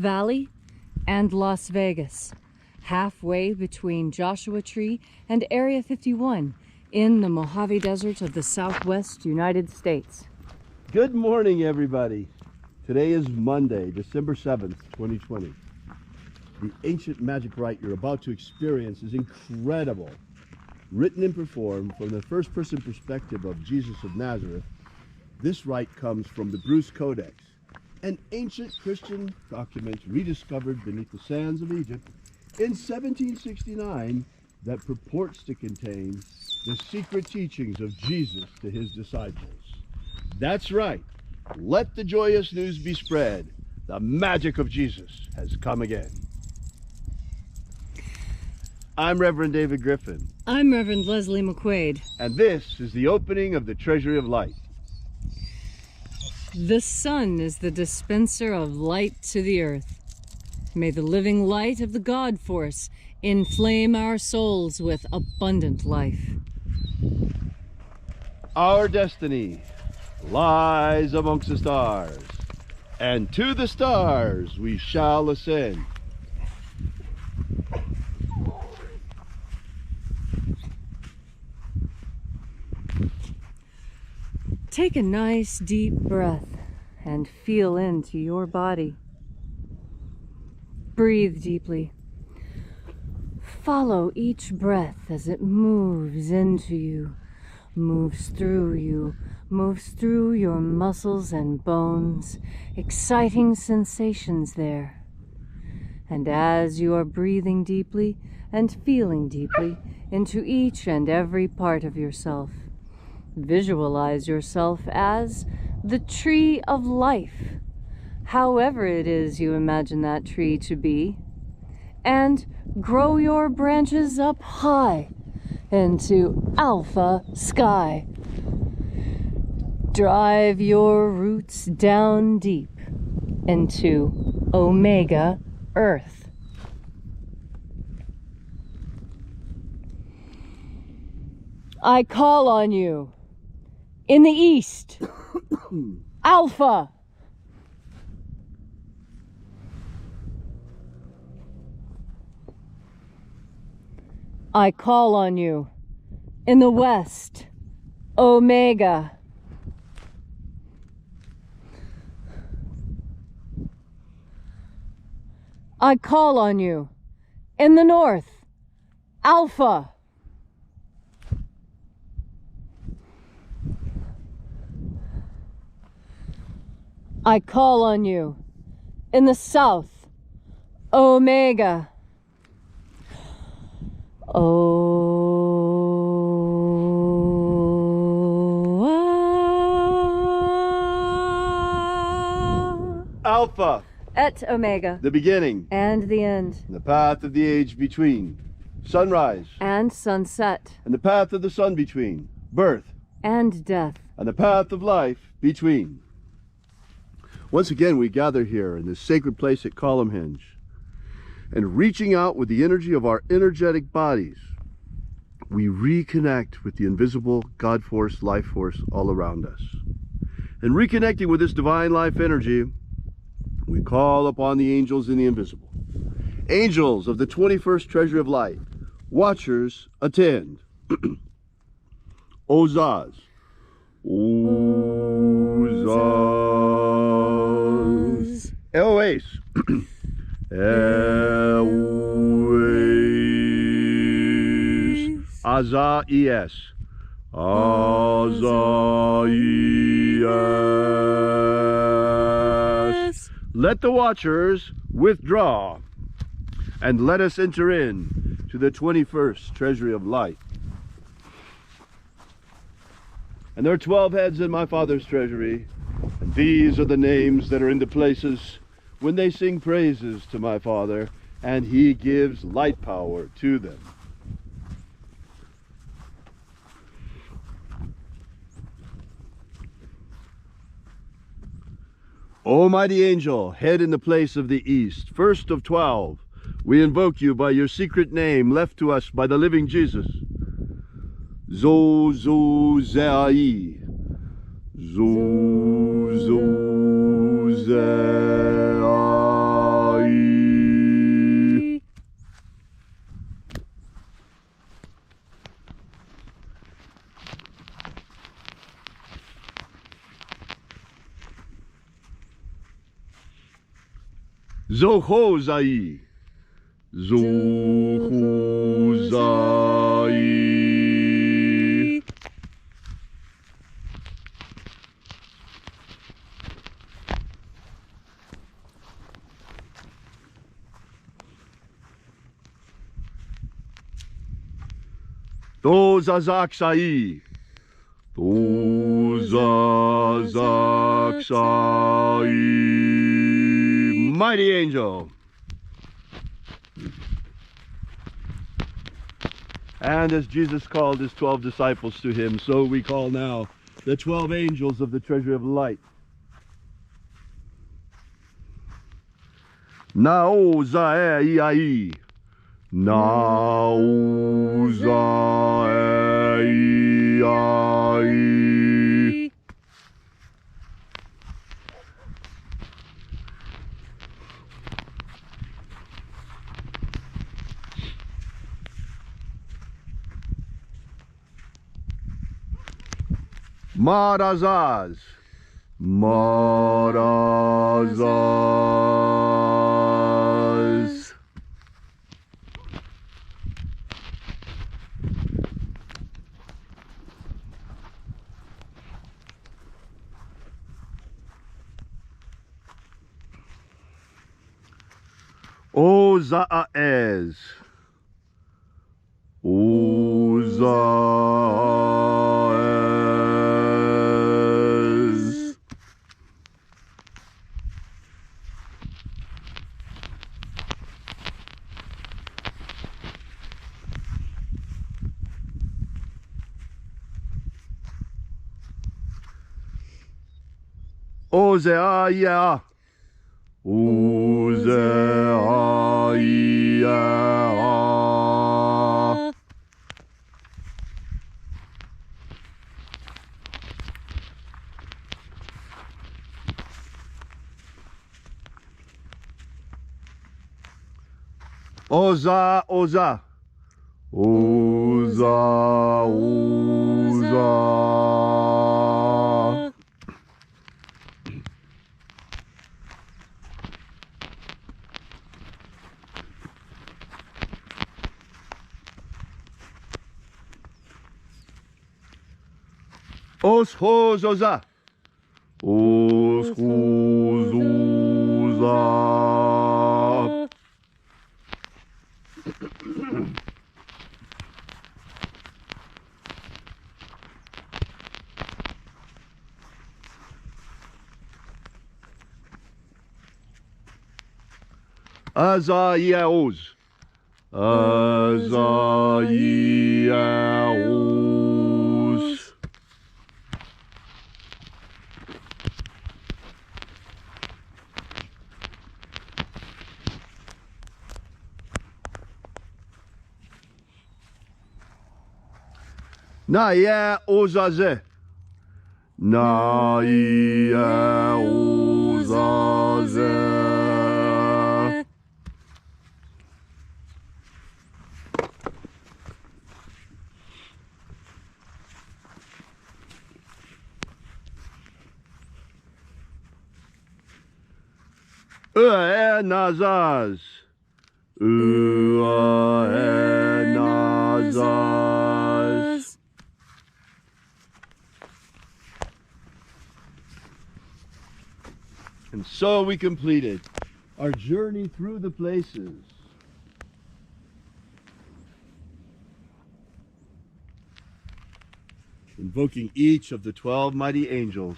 Valley and Las Vegas, halfway between Joshua Tree and Area 51 in the Mojave Desert of the Southwest United States. Good morning, everybody. Today is Monday, December 7th, 2020. The ancient magic rite you're about to experience is incredible. Written and performed from the first-person perspective of Jesus of Nazareth, this rite comes from the Bruce Codex, an ancient Christian document rediscovered beneath the sands of Egypt in 1769 that purports to contain the secret teachings of Jesus to his disciples. That's right. Let the joyous news be spread. The magic of Jesus has come again. I'm Reverend David Griffin. I'm Reverend Leslie McQuaid. And this is the opening of the Treasury of Light. The sun is the dispenser of light to the earth. May the living light of the God Force inflame our souls with abundant life. Our destiny lies amongst the stars, and to the stars we shall ascend. Take a nice deep breath and feel into your body. Breathe deeply. Follow each breath as it moves into you, moves through you, moves through your muscles and bones, exciting sensations there. And as you are breathing deeply and feeling deeply into each and every part of yourself, visualize yourself as the tree of life, however it is you imagine that tree to be, and grow your branches up high into alpha sky. Drive your roots down deep into omega earth. I call on you in the east, alpha. I call on you in the west, omega. I call on you in the north, alpha. I call on you in the south, omega. Alpha. Et omega. The beginning. And the end. The path of the age between. Sunrise. And sunset. And the path of the sun between. Birth. And death. And the path of life between. Once again, we gather here in this sacred place at Column Hinge, and reaching out with the energy of our energetic bodies, we reconnect with the invisible God Force, life force all around us. And reconnecting with this divine life energy, we call upon the angels in the invisible. Angels of the 21st Treasury of Light, watchers attend. Ozaz. Ozaz. Eloes. Eloes. Azaies. Azaies. Let the watchers withdraw, and let us enter in to the 21st Treasury of Light. And there are 12 heads in my Father's treasury, and these are the names that are in the places when they sing praises to my Father, and he gives light power to them. O mighty angel, head in the place of the east, first of 12, we invoke you by your secret name left to us by the living Jesus. Zozozai. Zozozai. Zohozai. Zohozai. Dozazaksai. Dozazaksai. Mighty angel. And as Jesus called his 12 disciples to him, so we call now the 12 angels of the treasury of light. Naozaei. Naozaei. Marazaz. Marazaz. Ozaez. Ozaez. Ozeaya. Ozeaya. Oza, Oza. Oza, Oza. Oshozoza. Oshozoza. Azayaos. Azayaos. Naya Ozaze. Naya Ozaze. Nazaz. Nazaz. And so we completed our journey through the places. Invoking each of the 12 mighty angels,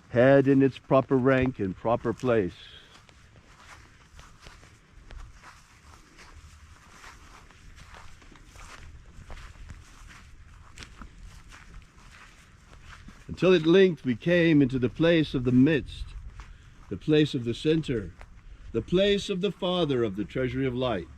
head in its proper rank and proper place. Until at length we came into the place of the midst, the place of the center, the place of the Father of the treasury of light.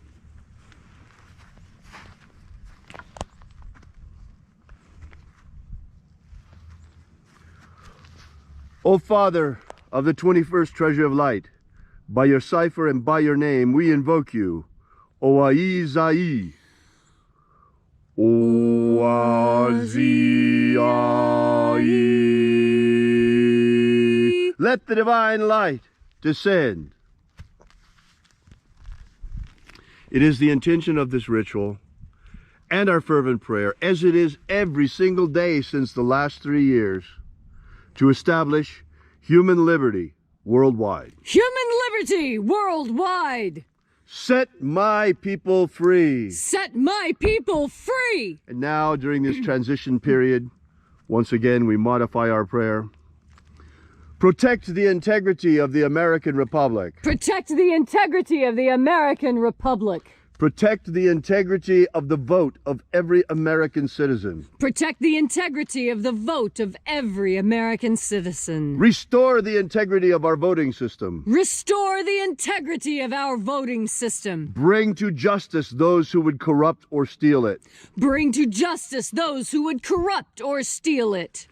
O Father of the 21st treasury of light, by your cipher and by your name we invoke you, Oaizai, Oazai. Let the divine light descend. It is the intention of this ritual and our fervent prayer, as it is every single day since the last 3 years, to establish human liberty worldwide. Human liberty worldwide. Set my people free. Set my people free. And now, during this transition period, once again, we modify our prayer. Protect the integrity of the American Republic. Protect the integrity of the American Republic. Protect the integrity of the vote of every American citizen. Protect the integrity of the vote of every American citizen. Restore the integrity of our voting system. Restore the integrity of our voting system. Bring to justice those who would corrupt or steal it. Bring to justice those who would corrupt or steal it.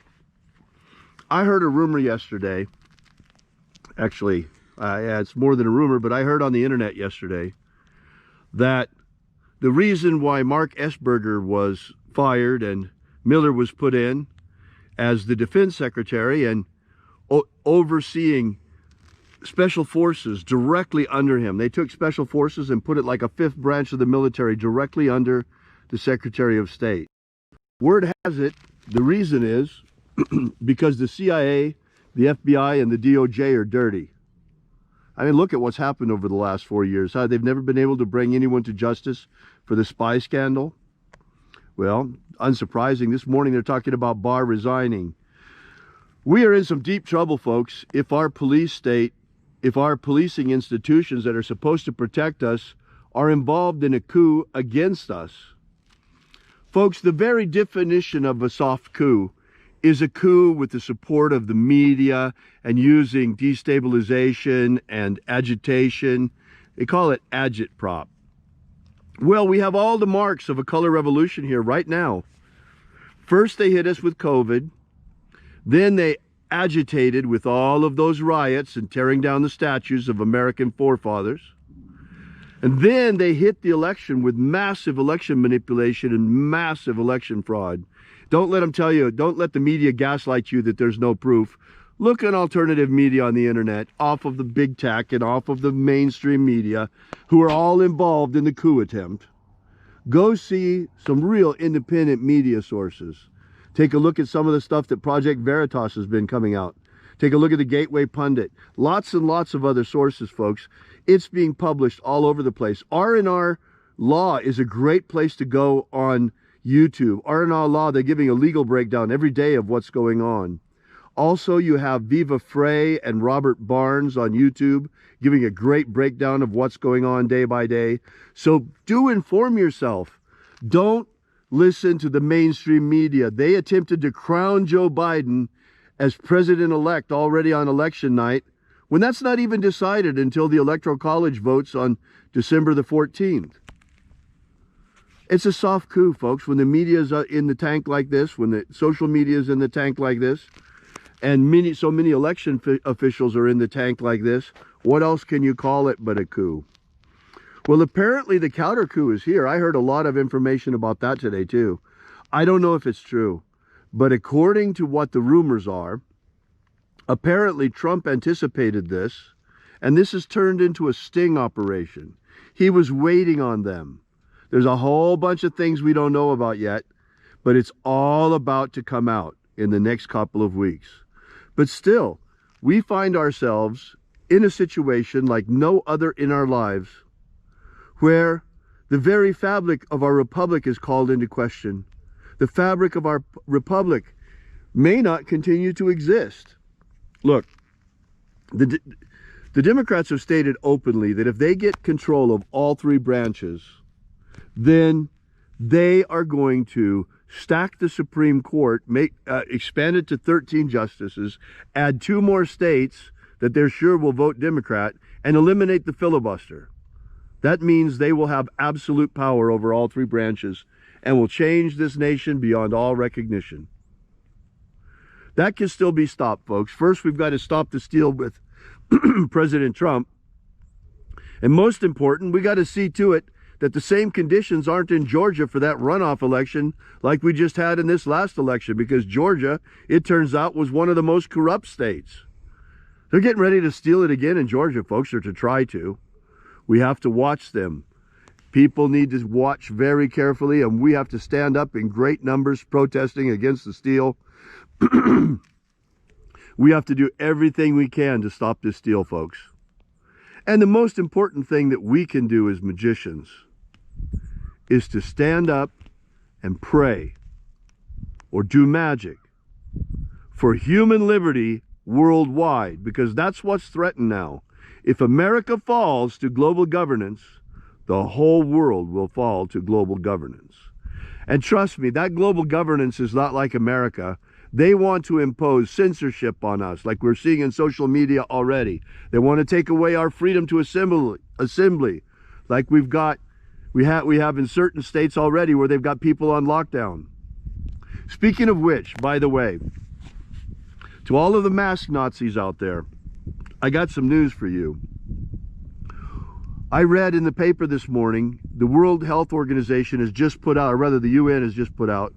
I heard a rumor yesterday. Actually, it's more than a rumor, but I heard on the internet yesterday that the reason why Mark Esberger was fired and Miller was put in as the defense secretary and overseeing special forces directly under him. They took special forces and put it like a fifth branch of the military directly under the Secretary of State. Word has it, the reason is because the CIA, the FBI, and the DOJ are dirty. I mean, look at what's happened over the last 4 years. How they've never been able to bring anyone to justice for the spy scandal. Well, unsurprising, this morning they're talking about Barr resigning. We are in some deep trouble, folks, if our police state, if our policing institutions that are supposed to protect us are involved in a coup against us. Folks, the very definition of a soft coup is a coup with the support of the media and using destabilization and agitation. They call it agitprop. Well, we have all the marks of a color revolution here right now. First, they hit us with COVID. Then they agitated with all of those riots and tearing down the statues of American forefathers. And then they hit the election with massive election manipulation and massive election fraud. Don't let them tell you, don't let the media gaslight you that there's no proof. Look at alternative media on the internet, off of the big tech and off of the mainstream media, who are all involved in the coup attempt. Go see some real independent media sources. Take a look at some of the stuff that Project Veritas has been coming out. Take a look at the Gateway Pundit. Lots and lots of other sources, folks. It's being published all over the place. R&R Law is a great place to go on YouTube. R&R Law, they're giving a legal breakdown every day of what's going on. Also, you have Viva Frey and Robert Barnes on YouTube giving a great breakdown of what's going on day by day. So do inform yourself. Don't listen to the mainstream media. They attempted to crown Joe Biden as president-elect already on election night, when that's not even decided until the Electoral College votes on December the 14th. It's a soft coup, folks, when the media is in the tank like this, when the social media is in the tank like this, and so many election officials are in the tank like this. What else can you call it but a coup? Well, apparently the counter coup is here. I heard a lot of information about that today, too. I don't know if it's true, but according to what the rumors are, apparently Trump anticipated this, and this has turned into a sting operation. He was waiting on them. There's a whole bunch of things we don't know about yet, but it's all about to come out in the next couple of weeks. But still, we find ourselves in a situation like no other in our lives, where the very fabric of our republic is called into question. The fabric of our republic may not continue to exist. Look, the Democrats have stated openly that if they get control of all three branches, then they are going to stack the Supreme Court, expand it to 13 justices, add 2 more states that they're sure will vote Democrat, and eliminate the filibuster. That means they will have absolute power over all 3 branches and will change this nation beyond all recognition. That can still be stopped, folks. First, we've got to stop the steal with President Trump. And most important, we got to see to it that the same conditions aren't in Georgia for that runoff election like we just had in this last election, because Georgia, it turns out, was one of the most corrupt states. They're getting ready to steal it again in Georgia, folks, or to try to. We have to watch them. People need to watch very carefully, and we have to stand up in great numbers protesting against the steal. We have to do everything we can to stop this steal, folks. And the most important thing that we can do as magicians is to stand up and pray or do magic for human liberty worldwide, because that's what's threatened now. If America falls to global governance, the whole world will fall to global governance. And trust me, that global governance is not like America. They want to impose censorship on us, like we're seeing in social media already. They want to take away our freedom to assembly, like we have in certain states already where they've got people on lockdown. Speaking of which, by the way, to all of the mask Nazis out there, I got some news for you. I read in the paper this morning, the World Health Organization has just put out, or rather the UN has just put out,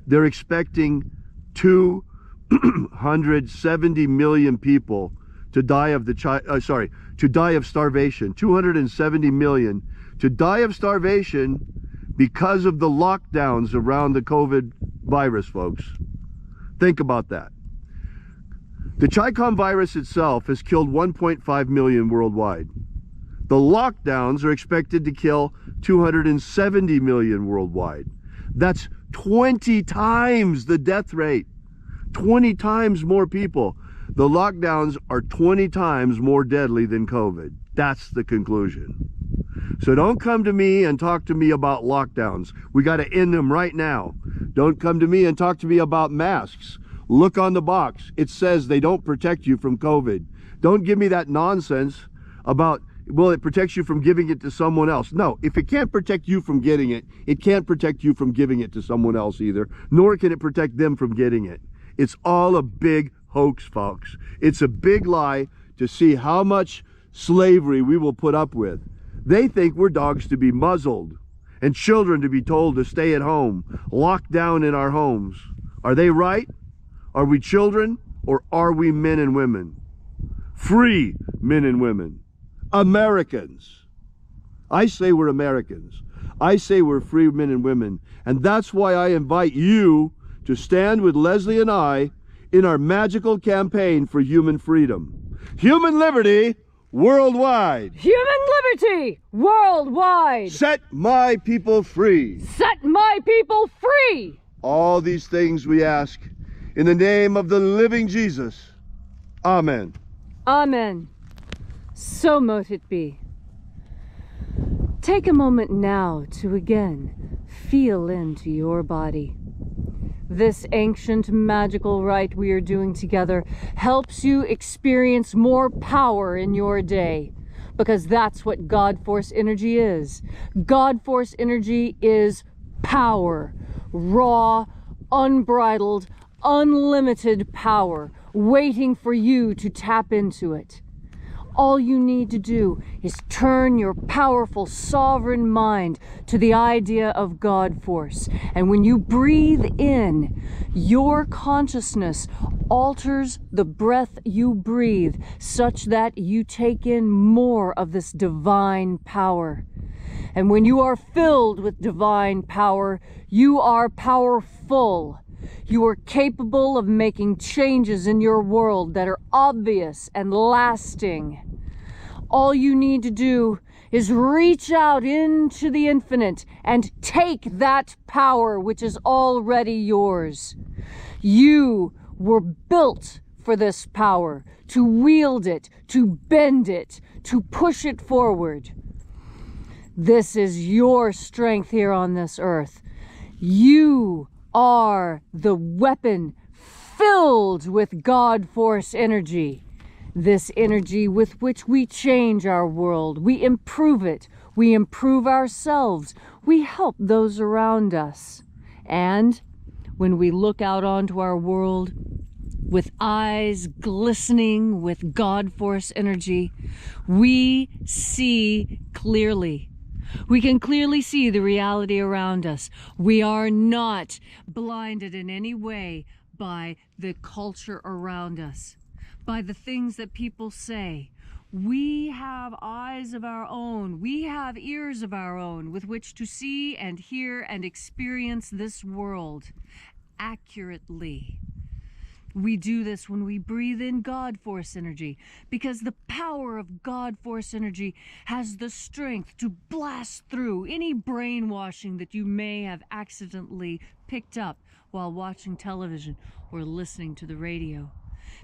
they're expecting 270 million people to die of starvation. 270 million to die of starvation because of the lockdowns around the COVID virus, folks. Think about that. The Chicom virus itself has killed 1.5 million worldwide. The lockdowns are expected to kill 270 million worldwide. That's 20 times the death rate. 20 times more people. The lockdowns are 20 times more deadly than COVID. That's the conclusion. So don't come to me and talk to me about lockdowns. We got to end them right now. Don't come to me and talk to me about masks. Look on the box. It says they don't protect you from COVID. Don't give me that nonsense about, well, it protects you from giving it to someone else. No, if it can't protect you from getting it, it can't protect you from giving it to someone else either, nor can it protect them from getting it. It's all a big hoax, folks. It's a big lie to see how much slavery we will put up with. They think we're dogs to be muzzled and children to be told to stay at home, locked down in our homes. Are they right? Are we children, or are we men and women? Free men and women. Americans. I say we're Americans. I say we're free men and women. And that's why I invite you to stand with Leslie and I in our magical campaign for human freedom. Human liberty worldwide. Human liberty worldwide. Set my people free. Set my people free. All these things we ask in the name of the living Jesus. Amen. Amen. So mote it be. Take a moment now to again feel into your body. This ancient magical rite we are doing together helps you experience more power in your day, because that's what God Force energy is. God Force energy is power, raw, unbridled, unlimited power, waiting for you to tap into it. All you need to do is turn your powerful sovereign mind to the idea of God Force. And when you breathe in, your consciousness alters the breath you breathe such that you take in more of this divine power. And when you are filled with divine power, you are powerful. You are capable of making changes in your world that are obvious and lasting. All you need to do is reach out into the infinite and take that power which is already yours. You were built for this power, to wield it, to bend it, to push it forward. This is your strength here on this earth. You are the weapon filled with God Force energy. This energy with which we change our world, we improve it, we improve ourselves, we help those around us. And when we look out onto our world with eyes glistening with God Force energy, we see clearly. We can clearly see the reality around us. We are not blinded in any way by the culture around us, by the things that people say. We have eyes of our own. We have ears of our own with which to see and hear and experience this world accurately. We do this when we breathe in God Force energy, because the power of God Force energy has the strength to blast through any brainwashing that you may have accidentally picked up while watching television or listening to the radio.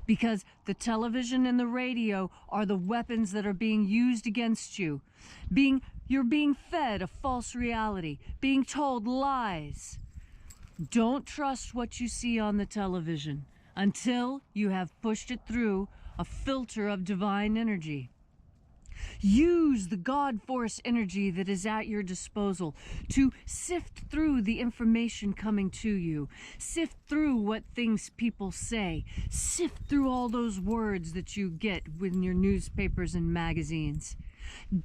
Because the television and the radio are the weapons that are being used against you. You're being fed a false reality, being told lies. Don't trust what you see on the television until you have pushed it through a filter of divine energy. Use the God Force energy that is at your disposal to sift through the information coming to you. Sift through what things people say. Sift through all those words that you get in your newspapers and magazines.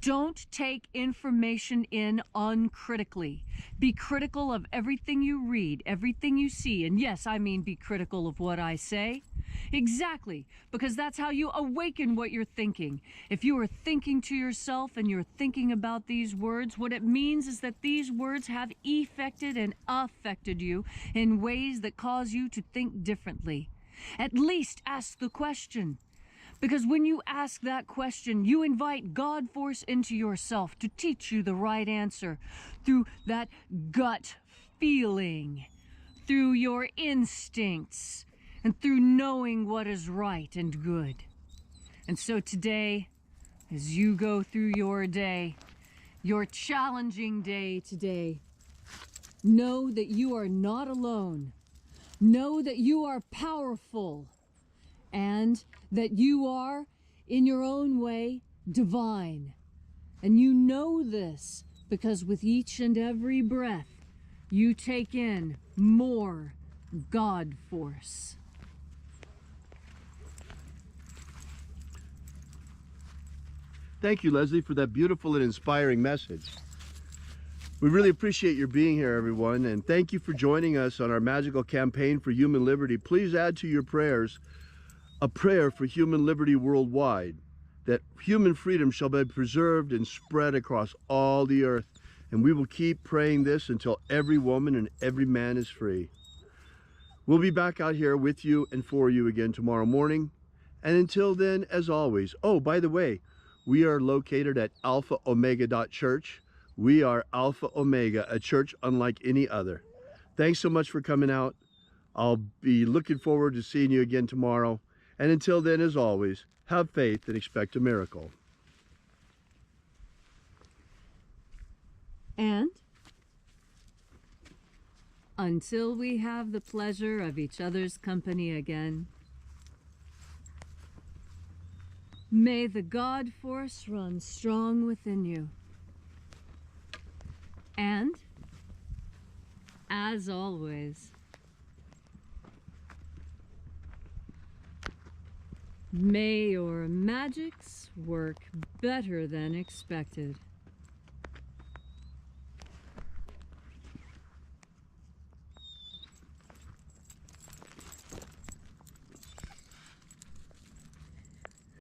Don't take information in uncritically. Be critical of everything you read, everything you see. And yes, I mean be critical of what I say. Exactly, because that's how you awaken what you're thinking. If you are thinking to yourself and you're thinking about these words, what it means is that these words have affected and affected you in ways that cause you to think differently. At least ask the question. Because when you ask that question, you invite God Force into yourself to teach you the right answer through that gut feeling, through your instincts, and through knowing what is right and good. And so today, as you go through your day, your challenging day today, know that you are not alone. Know that you are powerful. And that you are, in your own way, divine. And you know this because with each and every breath, you take in more God Force. Thank you, Leslie, for that beautiful and inspiring message. We really appreciate your being here, everyone, and thank you for joining us on our magical campaign for human liberty. Please add to your prayers a prayer for human liberty worldwide, that human freedom shall be preserved and spread across all the earth. And we will keep praying this until every woman and every man is free. We'll be back out here with you and for you again tomorrow morning. And until then, as always, oh, by the way, we are located at alphaomega.church. We are Alpha Omega, a church unlike any other. Thanks so much for coming out. I'll be looking forward to seeing you again tomorrow. And until then, as always, have faith and expect a miracle. And until we have the pleasure of each other's company again, may the God Force run strong within you. And, as always, may your magics work better than expected.